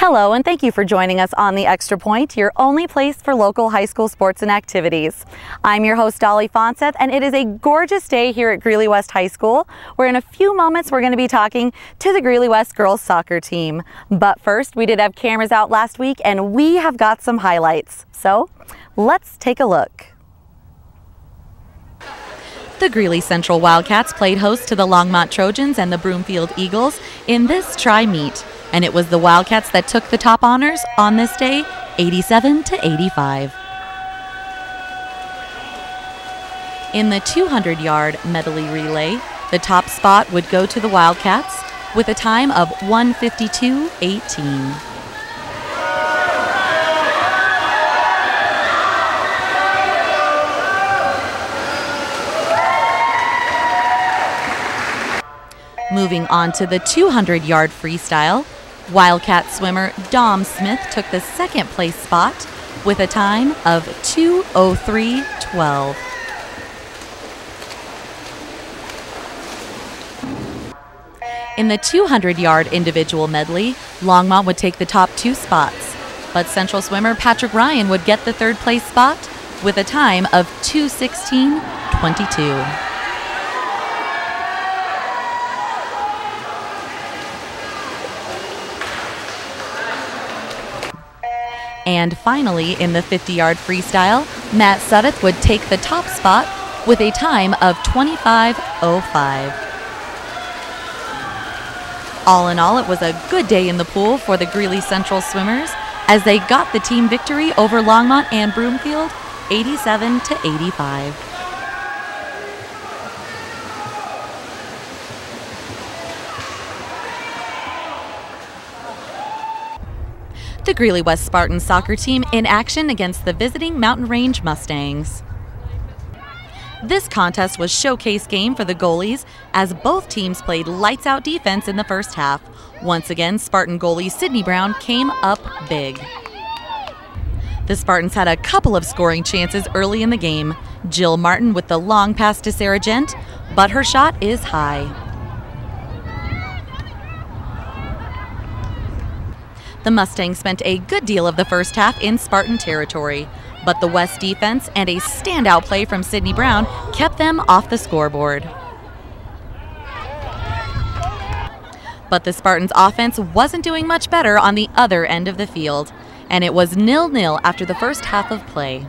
Hello, and thank you for joining us on The Extra Point, your only place for local high school sports and activities. I'm your host, Dolly Fonseth, and it is a gorgeous day here at Greeley West High School, where in a few moments we're going to be talking to the Greeley West girls soccer team. But first, we did have cameras out last week, and we have got some highlights. So let's take a look. The Greeley Central Wildcats played host to the Longmont Trojans and the Broomfield Eagles in this tri-meet. And it was the Wildcats that took the top honors on this day, 87-85. In the 200-yard medley relay, the top spot would go to the Wildcats with a time of 1:52.18. Moving on to the 200-yard freestyle, Wildcat swimmer Dom Smith took the second place spot with a time of 2:03.12. In the 200-yard individual medley, Longmont would take the top two spots, but Central swimmer Patrick Ryan would get the third place spot with a time of 2:16.22. And finally, in the 50-yard freestyle, Matt Suddeth would take the top spot with a time of 25:05. All in all, it was a good day in the pool for the Greeley Central swimmers as they got the team victory over Longmont and Broomfield, 87-85. The Greeley West Spartans soccer team in action against the visiting Mountain Range Mustangs. This contest was showcase game for the goalies as both teams played lights-out defense in the first half. Once again, Spartan goalie Sydney Brown came up big. The Spartans had a couple of scoring chances early in the game. Jill Martin with the long pass to Sara Ghent, but her shot is high. The Mustangs spent a good deal of the first half in Spartan territory, but the West defense and a standout play from Sydney Brown kept them off the scoreboard. But the Spartans' offense wasn't doing much better on the other end of the field, and it was 0-0 after the first half of play.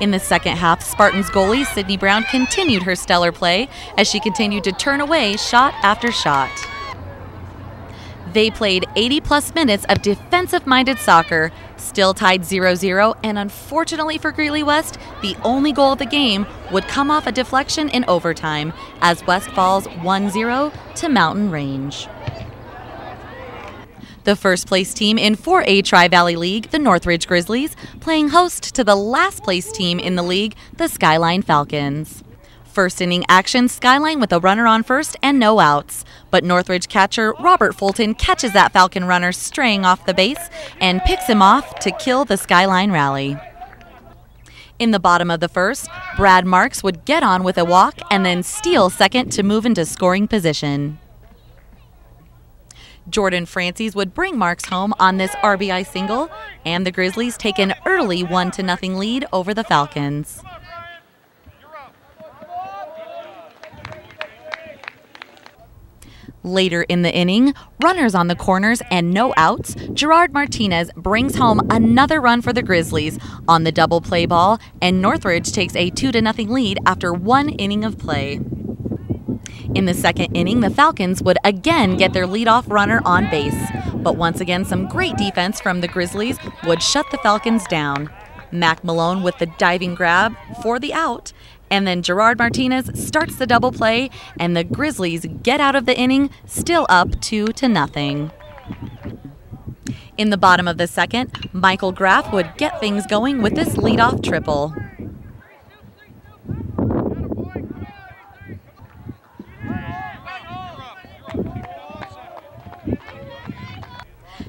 In the second half, Spartans goalie Sydney Brown continued her stellar play as she continued to turn away shot after shot. They played 80-plus minutes of defensive-minded soccer, still tied 0-0, and unfortunately for Greeley West, the only goal of the game would come off a deflection in overtime as West falls 1-0 to Mountain Range. The first-place team in 4A Tri-Valley League, the Northridge Grizzlies, playing host to the last-place team in the league, the Skyline Falcons. First inning action, Skyline with a runner on first and no outs. But Northridge catcher Robert Fulton catches that Falcon runner straying off the base and picks him off to kill the Skyline rally. In the bottom of the first, Brad Marks would get on with a walk and then steal second to move into scoring position. Jordan Francis would bring Marks home on this RBI single, and the Grizzlies take an early 1-0 lead over the Falcons. Later in the inning, runners on the corners and no outs, Gerard Martinez brings home another run for the Grizzlies on the double play ball, and Northridge takes a 2-0 lead after one inning of play. In the second inning, the Falcons would again get their leadoff runner on base, but once again some great defense from the Grizzlies would shut the Falcons down. Mac Malone with the diving grab for the out, and then Gerard Martinez starts the double play, and the Grizzlies get out of the inning still up 2-0. In the bottom of the second, Michael Graff would get things going with this leadoff triple.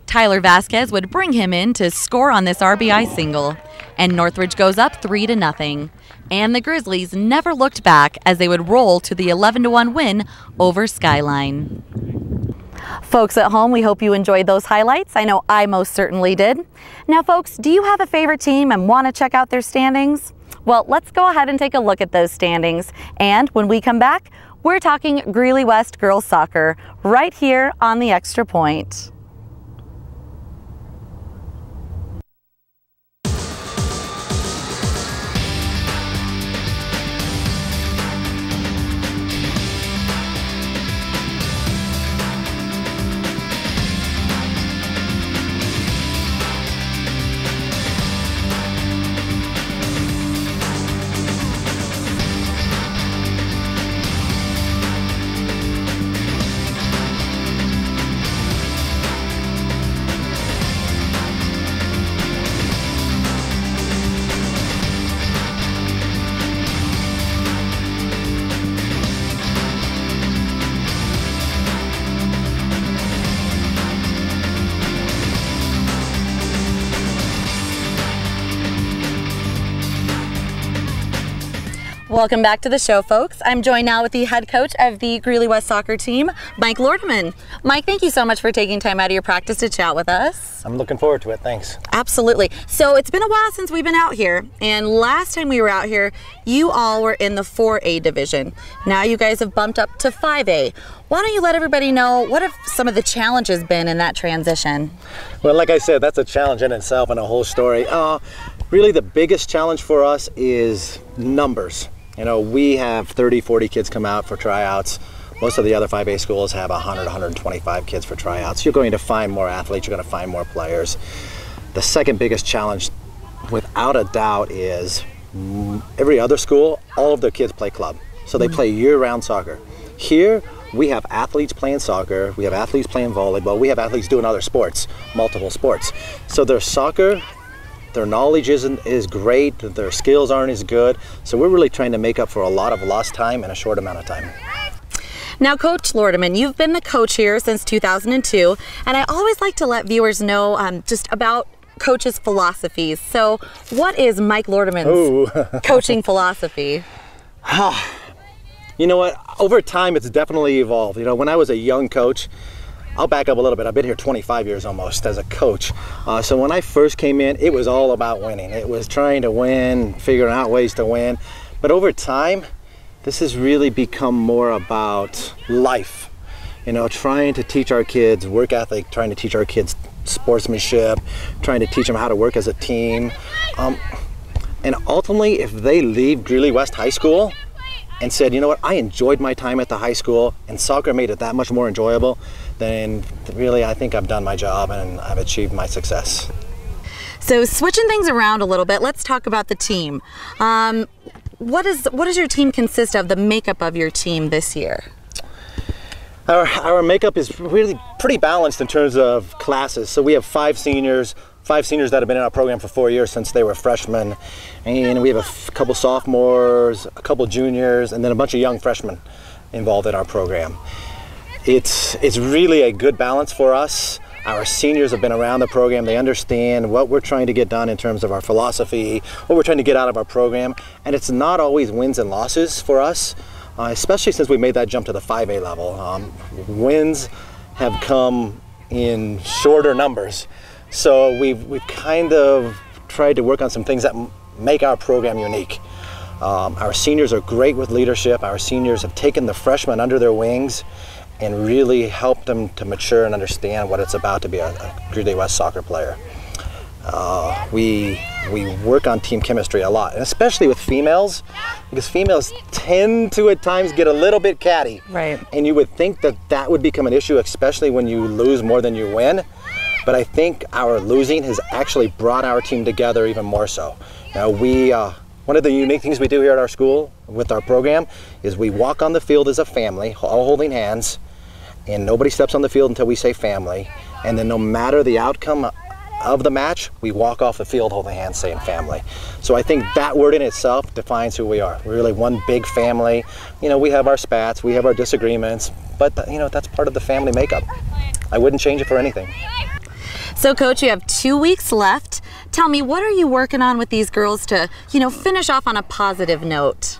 Tyler Vasquez would bring him in to score on this RBI single, and Northridge goes up 3-0. And the Grizzlies never looked back as they would roll to the 11-1 win over Skyline. Folks at home, we hope you enjoyed those highlights. I know I most certainly did. Now folks, do you have a favorite team and want to check out their standings? Well, let's go ahead and take a look at those standings. And when we come back, we're talking Greeley West girls soccer right here on the Extra Point. Welcome back to the show, folks. I'm joined now with the head coach of the Greeley West soccer team, Mike Lordemann. Mike, thank you so much for taking time out of your practice to chat with us. I'm looking forward to it, thanks. Absolutely. So it's been a while since we've been out here, and last time we were out here, you all were in the 4A division. Now you guys have bumped up to 5A. Why don't you let everybody know what have some of the challenges been in that transition? Well, like I said, that's a challenge in itself and a whole story. Really the biggest challenge for us is numbers. You know, we have 30, 40 kids come out for tryouts. Most of the other 5A schools have 100, 125 kids for tryouts. You're going to find more athletes, you're going to find more players. The second biggest challenge, without a doubt, is every other school, all of their kids play club. So they play year-round soccer. Here, we have athletes playing soccer, we have athletes playing volleyball, we have athletes doing other sports, multiple sports. So their soccer, their knowledge isn't as great, their skills aren't as good, so we're really trying to make up for a lot of lost time in a short amount of time. Now, Coach Lordemann, you've been the coach here since 2002, and I always like to let viewers know just about Coach's philosophies. So what is Mike Lordemann's coaching philosophy? You know what, over time it's definitely evolved. You know, when I was a young coach, I'll back up a little bit. I've been here 25 years almost as a coach. So when I first came in, it was all about winning. It was trying to win, figuring out ways to win. But over time, this has really become more about life. You know, trying to teach our kids work ethic, trying to teach our kids sportsmanship, trying to teach them how to work as a team. And ultimately, if they leave Greeley West High School and said, you know what, I enjoyed my time at the high school and soccer made it that much more enjoyable, then really I think I've done my job and I've achieved my success. So switching things around a little bit, let's talk about the team. What does your team consist of, the makeup of your team this year? Our makeup is really pretty balanced in terms of classes. So we have five seniors that have been in our program for 4 years since they were freshmen. And we have a couple sophomores, a couple juniors, and then a bunch of young freshmen involved in our program. It's really a good balance for us. Our seniors have been around the program. They understand what we're trying to get done in terms of our philosophy, what we're trying to get out of our program. And it's not always wins and losses for us, especially since we made that jump to the 5A level. Wins have come in shorter numbers. So we've kind of tried to work on some things that make our program unique. Our seniors are great with leadership. Our seniors have taken the freshmen under their wings and really helped them to mature and understand what it's about to be a Greeley West soccer player. We work on team chemistry a lot, and especially with females, because females tend to at times get a little bit catty. Right. And you would think that that would become an issue, especially when you lose more than you win. But I think our losing has actually brought our team together even more so. Now one of the unique things we do here at our school with our program is we walk on the field as a family, all holding hands, and nobody steps on the field until we say family. And then no matter the outcome of the match, we walk off the field holding hands saying family. So I think that word in itself defines who we are. We're really one big family. You know, we have our spats, we have our disagreements, but you know, that's part of the family makeup. I wouldn't change it for anything. So Coach, you have 2 weeks left. Tell me, what are you working on with these girls to, you know, finish off on a positive note?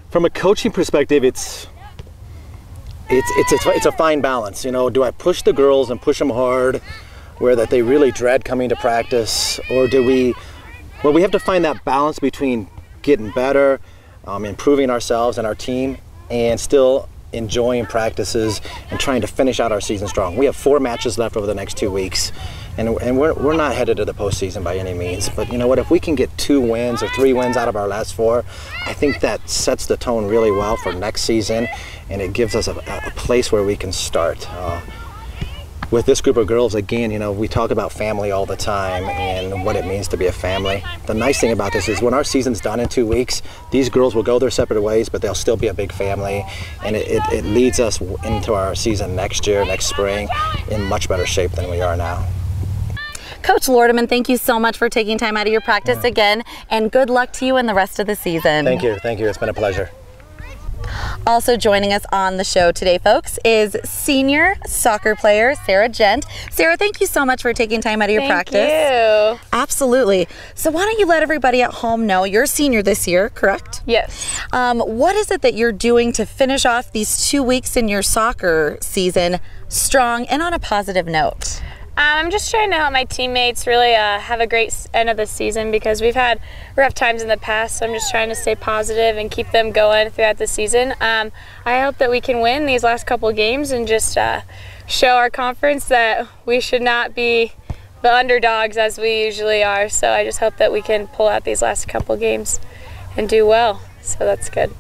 From a coaching perspective, it's a fine balance. You know, do I push the girls and push them hard, where that they really dread coming to practice, or do we? Well, we have to find that balance between getting better, improving ourselves and our team, and still enjoying practices and trying to finish out our season strong. We have 4 matches left over the next 2 weeks, and we're not headed to the postseason by any means. But you know what? If we can get 2 wins or 3 wins out of our last 4, I think that sets the tone really well for next season, and it gives us a place where we can start. With this group of girls, again, you know, we talk about family all the time and what it means to be a family. The nice thing about this is when our season's done in 2 weeks, these girls will go their separate ways, but they'll still be a big family, and it leads us into our season next year, next spring, in much better shape than we are now. Coach Lordemann, thank you so much for taking time out of your practice again, and good luck to you in the rest of the season. Thank you. It's been a pleasure. Also joining us on the show today, folks, is senior soccer player Sara Ghent. Sara, thank you so much for taking time out of your practice. Thank you. Absolutely. So why don't you let everybody at home know you're a senior this year, correct? Yes. What is it that you're doing to finish off these 2 weeks in your soccer season strong and on a positive note? I'm just trying to help my teammates really have a great end of the season, because we've had rough times in the past, so I'm just trying to stay positive and keep them going throughout the season. I hope that we can win these last couple games and just show our conference that we should not be the underdogs as we usually are. So I just hope that we can pull out these last couple games and do well. So that's good.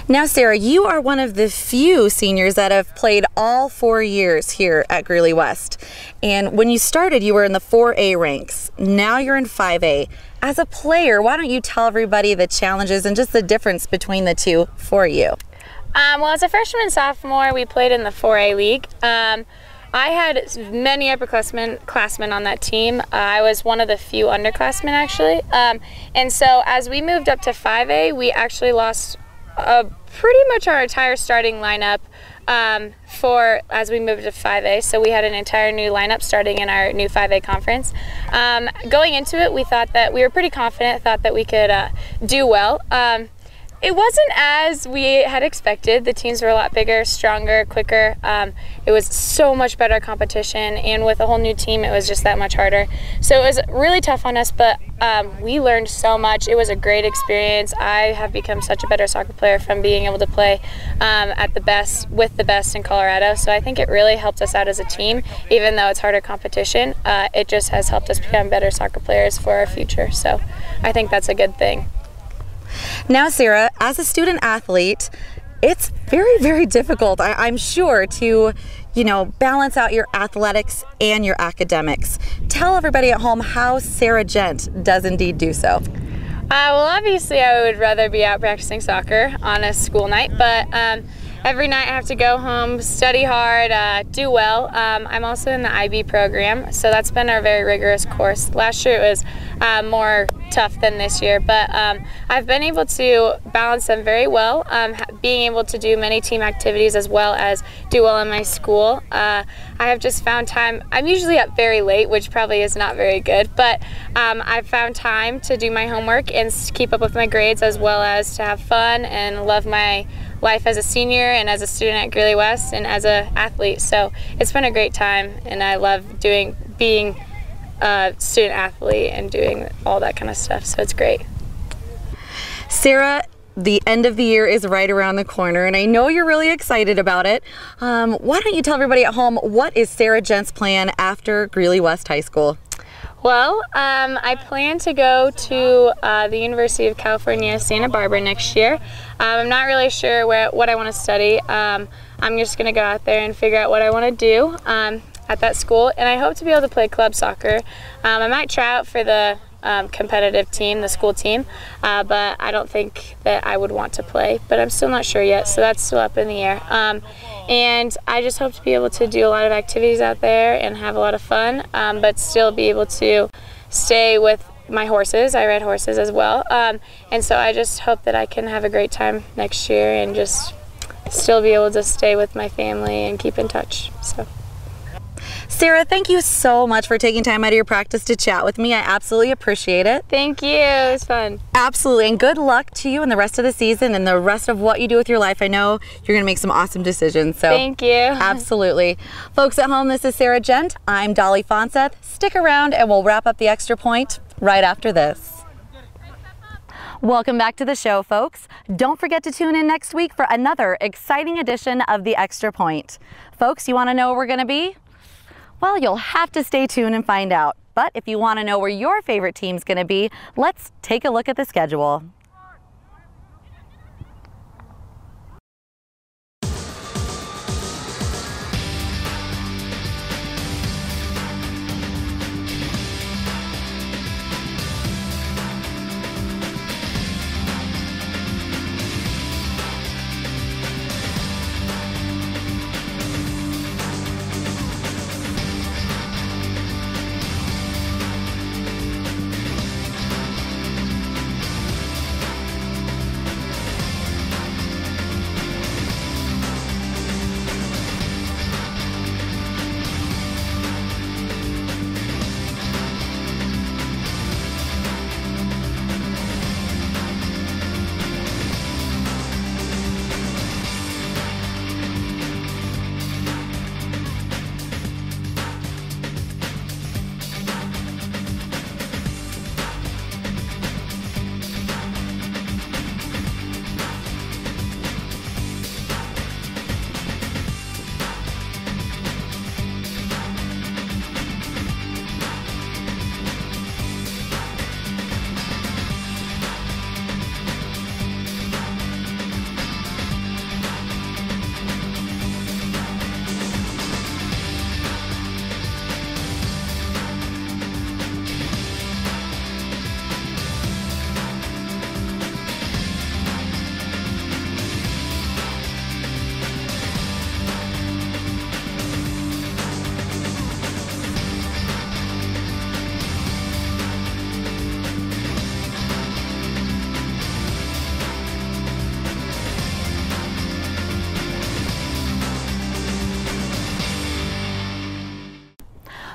Now, Sara, you are one of the few seniors that have played all 4 years here at Greeley West. And when you started, you were in the 4A ranks. Now you're in 5A. As a player, why don't you tell everybody the challenges and just the difference between the two for you? Well, as a freshman and sophomore, we played in the 4A league. I had many upperclassmen on that team. I was one of the few underclassmen, actually. And so as we moved up to 5A, we actually lost pretty much our entire starting lineup as we moved to 5A. So we had an entire new lineup starting in our new 5A conference. Going into it, we thought that we were pretty confident, thought that we could do well. It wasn't as we had expected. The teams were a lot bigger, stronger, quicker. It was so much better competition, and with a whole new team, it was just that much harder. So it was really tough on us, but we learned so much. It was a great experience. I have become such a better soccer player from being able to play with the best in Colorado. So I think it really helped us out as a team, even though it's harder competition. It just has helped us become better soccer players for our future. So I think that's a good thing. Now, Sara, as a student athlete, it's very, very difficult, I'm sure, to, balance out your athletics and your academics. Tell everybody at home how Sara Ghent does indeed do so. Well, obviously, I would rather be out practicing soccer on a school night, but every night I have to go home, study hard, do well. I'm also in the IB program, so that's been our very rigorous course. Last year it was more tough than this year, but I've been able to balance them very well, being able to do many team activities as well as do well in my school. I have just found time. I'm usually up very late, which probably is not very good, but I've found time to do my homework and keep up with my grades, as well as to have fun and love my life as a senior and as a student at Greeley West and as an athlete. So it's been a great time, and I love being a student athlete and doing all that kind of stuff, so it's great. Sara, the end of the year is right around the corner, and I know you're really excited about it. Why don't you tell everybody at home, what is Sara Ghent's plan after Greeley West High School? Well, I plan to go to the University of California, Santa Barbara next year. I'm not really sure what I want to study. I'm just going to go out there and figure out what I want to do at that school, and I hope to be able to play club soccer. I might try out for the competitive team, the school team, but I don't think that I would want to play, but I'm still not sure yet, so that's still up in the air. And I just hope to be able to do a lot of activities out there and have a lot of fun, but still be able to stay with my horses. I ride horses as well, and so I just hope that I can have a great time next year and just still be able to stay with my family and keep in touch. So. Sara, thank you so much for taking time out of your practice to chat with me. I absolutely appreciate it. Thank you. It was fun. Absolutely, and good luck to you in the rest of the season and the rest of what you do with your life. I know you're going to make some awesome decisions. So thank you. Absolutely. Folks at home, this is Sara Ghent. I'm Dolly Fonseth. Stick around and we'll wrap up the Extra Point right after this. Welcome back to the show, folks. Don't forget to tune in next week for another exciting edition of the Extra Point. Folks, you want to know where we're going to be? Well, you'll have to stay tuned and find out. But if you want to know where your favorite team's going to be, let's take a look at the schedule.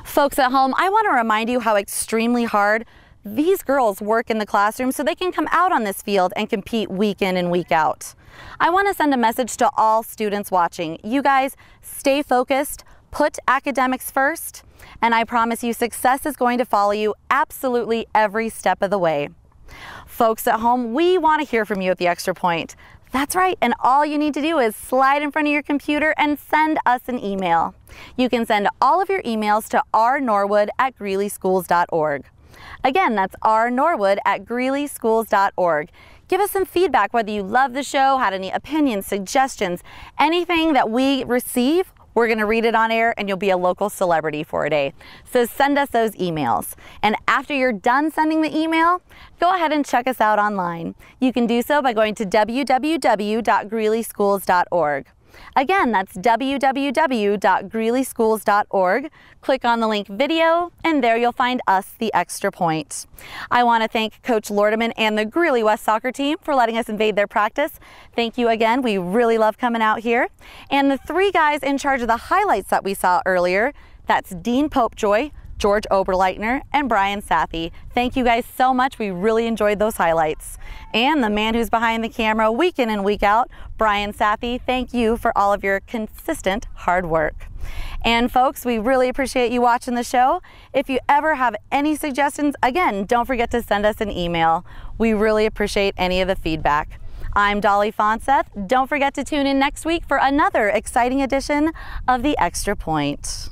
Folks at home, I want to remind you how extremely hard these girls work in the classroom so they can come out on this field and compete week in and week out. I want to send a message to all students watching. You guys stay focused, put academics first, and I promise you success is going to follow you absolutely every step of the way. Folks at home, we want to hear from you at the Extra Point. That's right, and all you need to do is slide in front of your computer and send us an email. You can send all of your emails to rnorwood@greeleyschools.org. Again, that's rnorwood@greeleyschools.org. Give us some feedback, whether you love the show, had any opinions, suggestions, anything that we receive. We're going to read it on air and you'll be a local celebrity for a day. So send us those emails. And after you're done sending the email, go ahead and check us out online. You can do so by going to www.greeleyschools.org. Again, that's www.greeleyschools.org. Click on the link video, and there you'll find us, the Extra Point. I want to thank Coach Lordemann and the Greeley West soccer team for letting us invade their practice. Thank you again. We really love coming out here. And the three guys in charge of the highlights that we saw earlier, that's Dean Popejoy, George Oberleitner, and Brian Sathey. Thank you guys so much. We really enjoyed those highlights. And the man who's behind the camera week in and week out, Brian Sathey, thank you for all of your consistent hard work. And folks, we really appreciate you watching the show. If you ever have any suggestions, again, don't forget to send us an email. We really appreciate any of the feedback. I'm Dolly Fonseth. Don't forget to tune in next week for another exciting edition of The Extra Point.